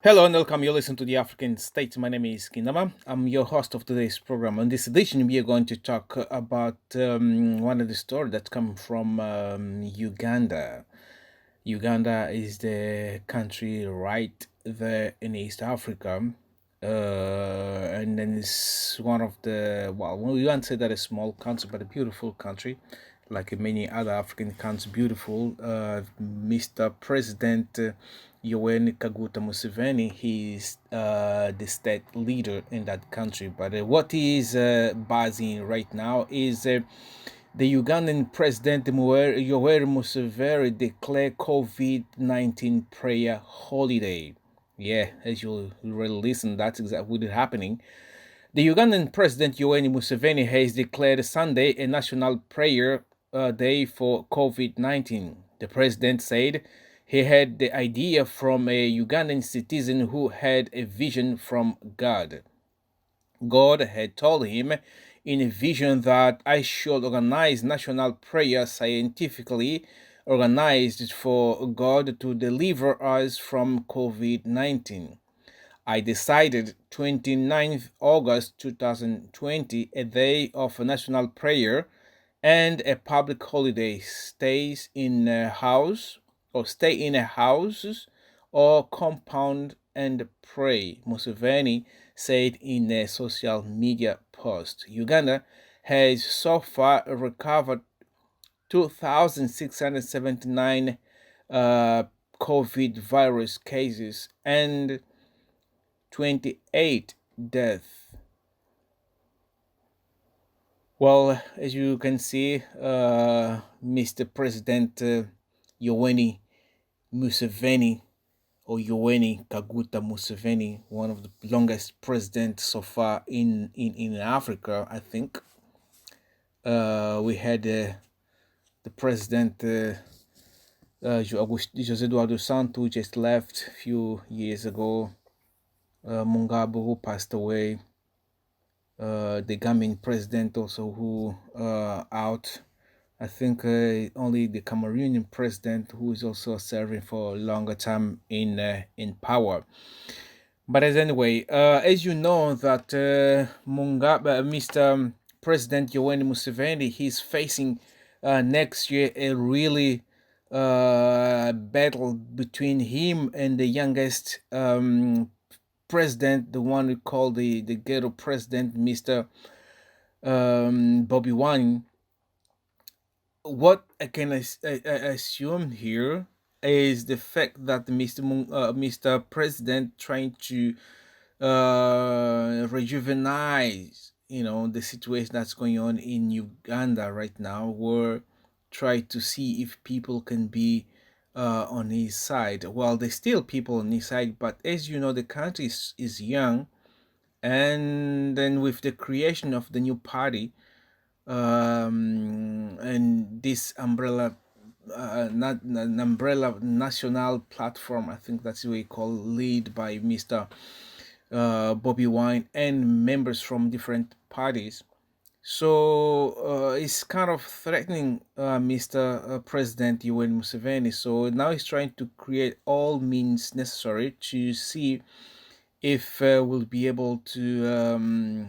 Hello and welcome. You listen to the African States. My name is Kinama. I'm your host of today's program. On this edition, we are going to talk about one of the stories that come from Uganda. Uganda is the country right there in East Africa, and then it's one of the we won't say that a small country, but a beautiful country, like many other African countries. Beautiful. Mr. President. Yoweri Museveni, he's the state leader in that country. But what he is buzzing right now is the Ugandan President Yoweri Museveni declared COVID-19 prayer holiday. Yeah, as you really listen, that's exactly what is happening. The Ugandan President Yoweri Museveni has declared Sunday a national prayer day for COVID-19. The president said he had the idea from a Ugandan citizen who had a vision from God. God had told him in a vision that I should organize national prayer scientifically organized for God to deliver us from COVID 19. I decided 29th August 2020, a day of national prayer and a public holiday, stays in a house or stay in a house or compound and pray, Museveni said in a social media post. Uganda has so far recovered 2,679 uh, COVID virus cases and 28 deaths. Well, as you can see, Mr. President Yoweri Museveni or Yoweri Kaguta Museveni, one of the longest presidents so far in Africa, I think. We had the president José Eduardo Santos just left a few years ago. Mugabe, who passed away. The Gambian president also who out. I think only the Cameroonian president who is also serving for a longer time in power. But as you know that Mr. President Yoweri Museveni, he's facing next year a really battle between him and the youngest president, the one we call the ghetto president, Mr. Bobby Wine. What I can assume here is the fact that Mr. President trying to rejuvenize, the situation that's going on in Uganda right now, where try to see if people can be on his side. Well, there's still people on his side, but as you know, the country is young, and then with the creation of the new party and this umbrella not an umbrella national platform, I think that's what we call, lead by Mr. Bobby Wine and members from different parties. So it's kind of threatening Mr. President Yoweri Museveni. So now he's trying to create all means necessary to see if we'll be able to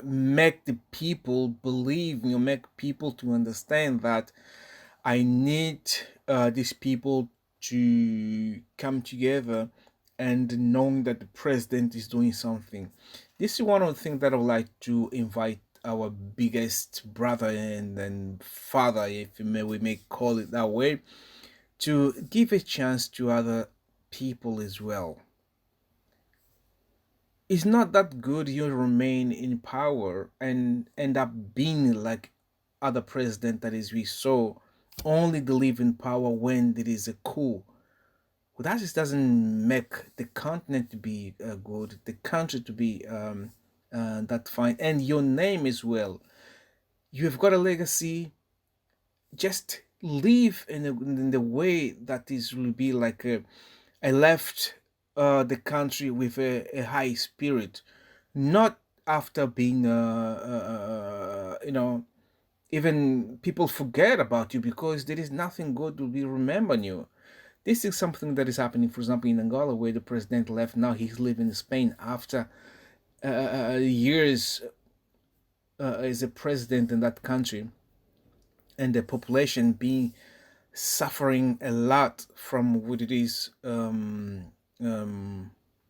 make the people believe, make people to understand that I need these people to come together and knowing that the president is doing something. This is one of the things that I would like to invite our biggest brother and father, if we may call it that way, to give a chance to other people as well. It's not that good you remain in power and end up being like other president that is we saw only to live in power when there is a coup. Well, that just doesn't make the continent to be good, the country to be that fine, and your name as well. You have got a legacy. Just live in the way that is will be like I left the country with a high spirit, not after being even people forget about you because there is nothing good to be remembering you. This is something that is happening, for example, in Angola, where the president left. Now he's living in Spain after years as a president in that country, and the population being suffering a lot from what it is in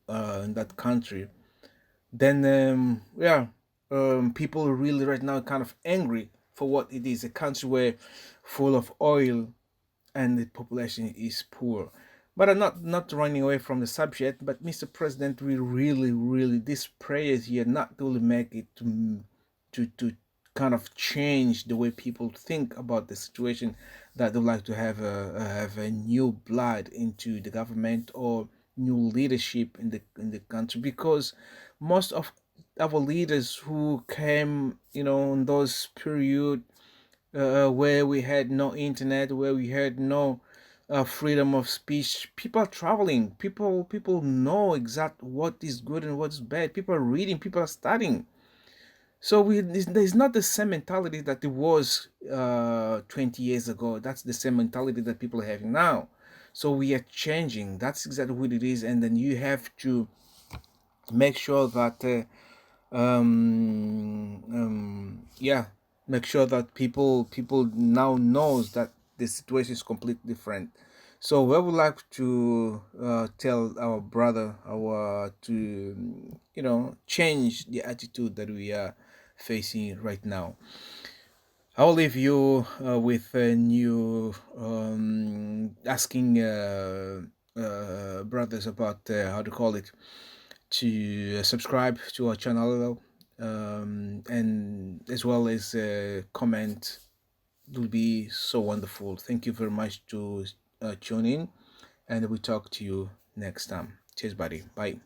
that country. Then people really right now kind of angry for what it is, a country where full of oil and the population is poor. But I'm not running away from the subject. But Mr. President, we really these prayers here not really make it to kind of change the way people think about the situation, that they would like to have a new blood into the government or new leadership in the country, because most of our leaders who came, in those period where we had no internet, where we had no freedom of speech. People are traveling. People know exact what is good and what's bad. People are reading. People are studying. So there's not the same mentality that it was 20 years ago. That's the same mentality that people are having now. So we are changing. That's exactly what it is. And then you have to make sure that yeah, make sure that people now knows that the situation is completely different. So we would like to tell our brother, our to change the attitude that we are facing right now. I will leave you with a new asking brothers about how to call it, to subscribe to our channel, and as well as comment. It will be so wonderful. Thank you very much to tune in, and we talk to you next time. Cheers, buddy. Bye.